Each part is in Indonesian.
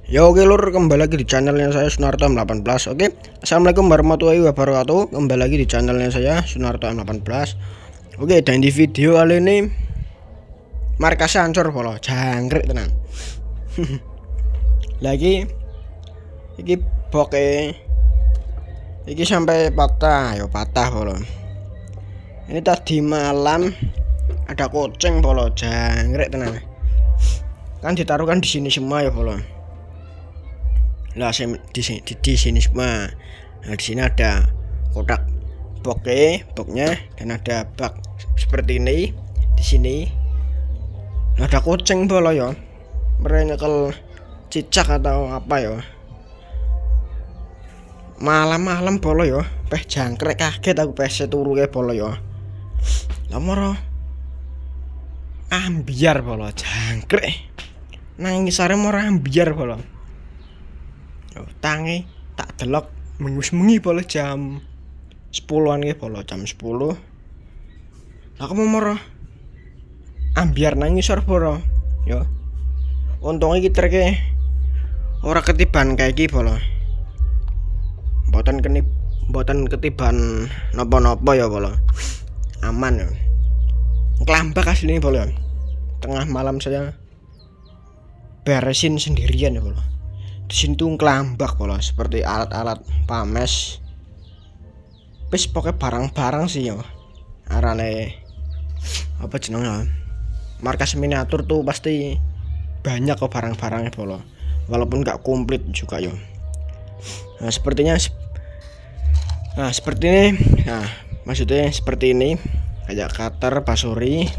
Ya oke lur, kembali lagi di channelnya saya Sunarto M18. Oke, assalamualaikum warahmatullahi wabarakatuh. Kembali lagi di channelnya saya Sunarto M18. Oke, dan di video kali ini markasnya hancur polo, jangkrik tenan. Lagi iki boke iki sampai patah, yo patah polo. Ini tadi malam ada kucing polo, jangkrik tenan. Kan ditaruhkan di sini semua ya polo. Lah di sini semua. Nah, di sini ada kotak boxnya dan ada bak seperti ini di sini. Nah, ada kucing bolo ya. Merenyekel cicak atau apa ya. Malam-malam bolo ya. Peh jangkrik kaget aku peh seturu ke bolo ya. Lah moro ambiar bolo jangkrik. Nangis are moro ambiar bolo. Tangi tak delok mengi polo jam 10-an ke polo jam 10. Aku mau moro ambiar nangis polo yo. Untung iki treke ora ketiban kayak iki polo. Mboten ketiban napa-napa ya polo. Aman ya. Kelambak asline polo. Tengah malam saya beresin sendirian ya polo. Di sini tuh kelambak polo, seperti alat-alat pames. Wis pokoknya barang-barang sih yo. Arane apa jenenge? Markas miniatur tuh pasti banyak kok barang-barangnya polo. Walaupun gak komplit juga yo. Nah, seperti ini. Nah, maksudnya seperti ini. Kayak cutter, basuri.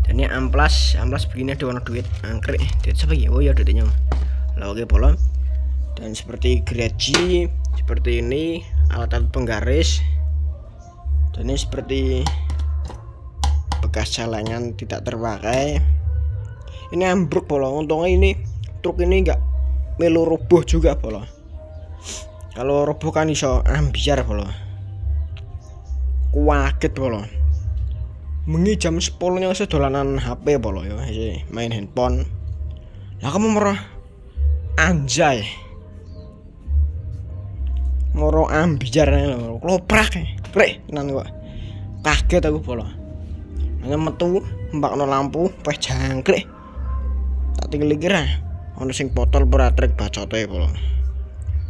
Dan ini amplas begini ada warna duit angkrik. Duit siapa ya? Oh ya duitnya. Lah oke polo. Dan seperti gereji, seperti ini alat-alat penggaris. Dan ini seperti bekas celengan tidak terpakai. Ini ambruk polo. Untungnya ini truk ini enggak melu roboh juga polo. Kalau roboh kan iso ambiar polo. Kuaget polo. Mengi jam 10 nya saya dolanan HP polo ya, main handphone. Lah kamu merah anjay. Moro ambiar lho, kloprak. Rek tenan kok. Kaget aku polo. Hanya metu mbakno lampu peh jangkrik. Tak tinggal kira ono sing botol pratrek bacote polo.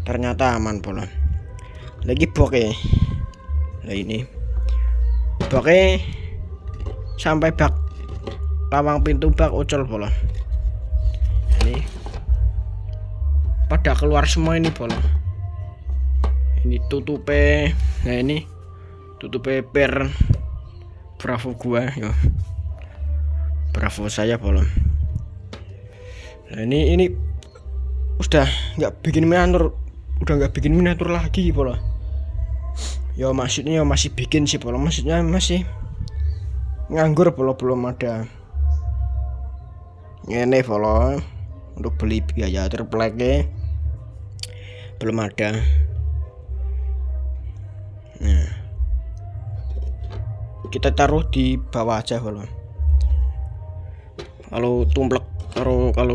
Ternyata aman polo. Lagi boke. Lah ini. Boke sampai bak lawang pintu bak ucul polo. Ini pada keluar semua ini polo. Ini tutupe. Nah ini tutupe per Bravo gua yo. Bravo saya polo. Nah ini udah nggak bikin miniatur lagi polo. Yo maksudnya masih bikin sih polo. Maksudnya masih nganggur polo, belum ada ngene polo untuk beli biaya terpleknya belum ada. Nah kita taruh di bawah aja polo. Kalau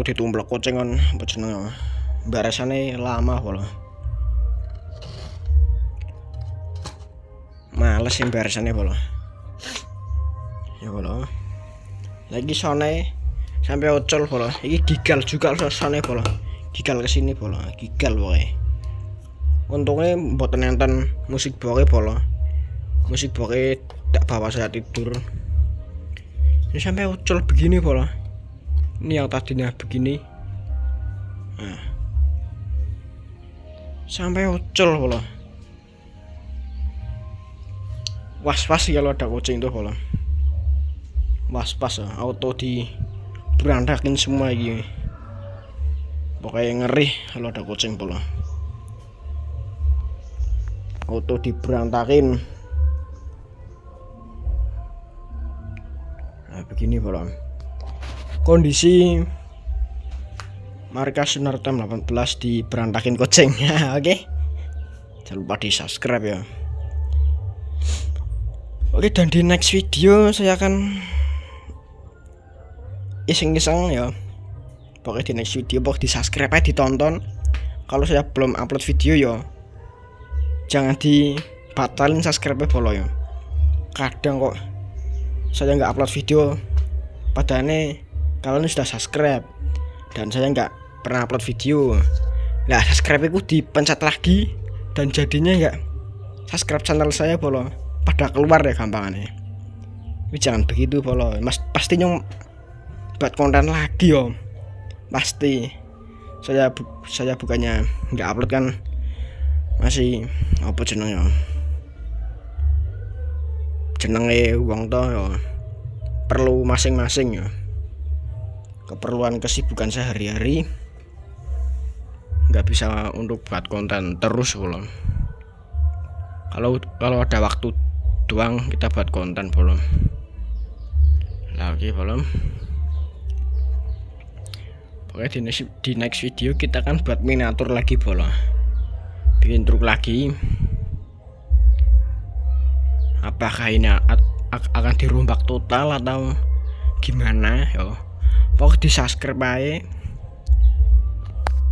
ditumplek kucing kan apa jenenge baresane lama polo. Males sing baresane polo. Ya polo. Lagi sone sampai ocol polo. Iki gigal juga sone polo. Gigal kesini polo. Gigal pokoknya. Untungnya mboten nonton musik boke polo. Musik boke tak bawa saya tidur. Ini sampai ocol begini polo. Ini yang tadinya begini. Nah. Sampai ocol polo. Was-was kalau ada kucing tuh polo. Was-was auto di berantakin semua ini. Pokoknya ngeri kalau ada kucing polo. Auto diberantakin. Nah begini polo. Kondisi markas Sunarto 18 diberantakin kucing. Oke. Jangan lupa di subscribe ya. Oke, dan di next video saya akan iseng-iseng ya Pokoknya di next video pokoknya di subscribe aja, ditonton. Kalau saya belum upload video yo jangan dibatalin subscribe bolo ya. Kadang kok saya nggak upload video padahal kalian sudah subscribe dan saya nggak pernah upload video. Nah subscribe itu dipencet lagi dan jadinya nggak subscribe channel saya bolo, pada keluar ya gampangannya. Tapi jangan begitu bolo, mas pasti nyong buat konten lagi om, pasti. Saya bukannya nggak upload kan, masih apa jenenge uang toh ya perlu masing-masing ya, keperluan kesibukan sehari-hari nggak bisa untuk buat konten terus belum. Kalau ada waktu doang kita buat konten belum lagi belum. Pokoknya di next video kita kan buat miniatur lagi bola, bikin truk lagi. Apakah ini akan dirombak total atau gimana yo? Pokoknya di subscribe aja,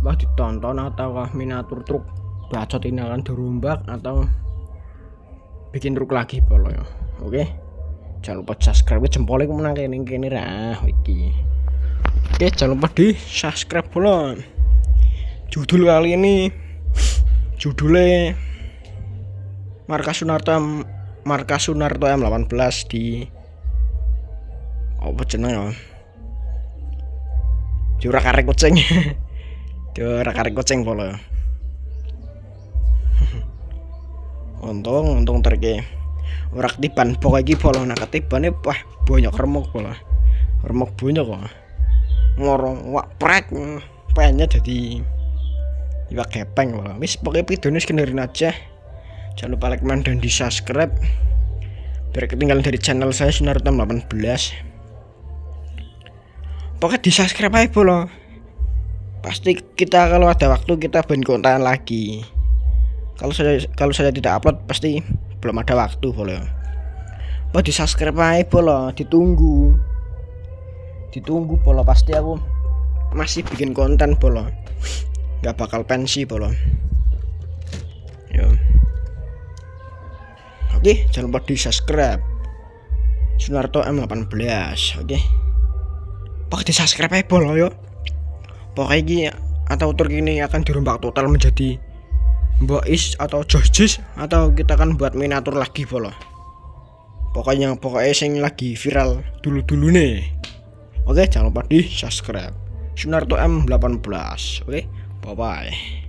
ditonton. Atau miniatur truk bacot ini akan dirombak atau bikin truk lagi bola ya. Oke, jangan lupa subscribe, jempolnya menang kene lah iki. Oke, jangan lupa di subscribe bola. Judul kali ini judulnya Markas Sunarto M18 di apa jeneng ya? Jurak-arik kucing. Jurak-arik kucing bola. Untung terke ora ketiban pokok iki bola, nak ketibane wah banyak remuk bola. Remuk banyak kok. Ngorong wak prek pennya jadi iwak gepeng bola. Wis pokoknya videonya sekian aja. Jangan lupa like dan di subscribe biar ketinggalan dari channel saya Sunarto 18. Pokoknya di subscribe aja bola. Pasti kita kalau ada waktu kita bikin konten lagi. Kalau saya tidak upload pasti belum ada waktu bola. Pokoknya di subscribe aja bola, ditunggu bola, pasti aku masih bikin konten bola, nggak bakal pensi bola. Yo. Oke, jangan lupa di subscribe Sunarto M18. Oke, pokoknya di subscribe aja bola yo. Pokoknya ini atau truk ini akan dirombak total menjadi Bois atau Jojis, atau kita akan buat miniatur lagi bola. Pokoknya sing lagi viral dulu nih. Oke, jangan lupa di subscribe Sunarto M18. Oke, bye bye.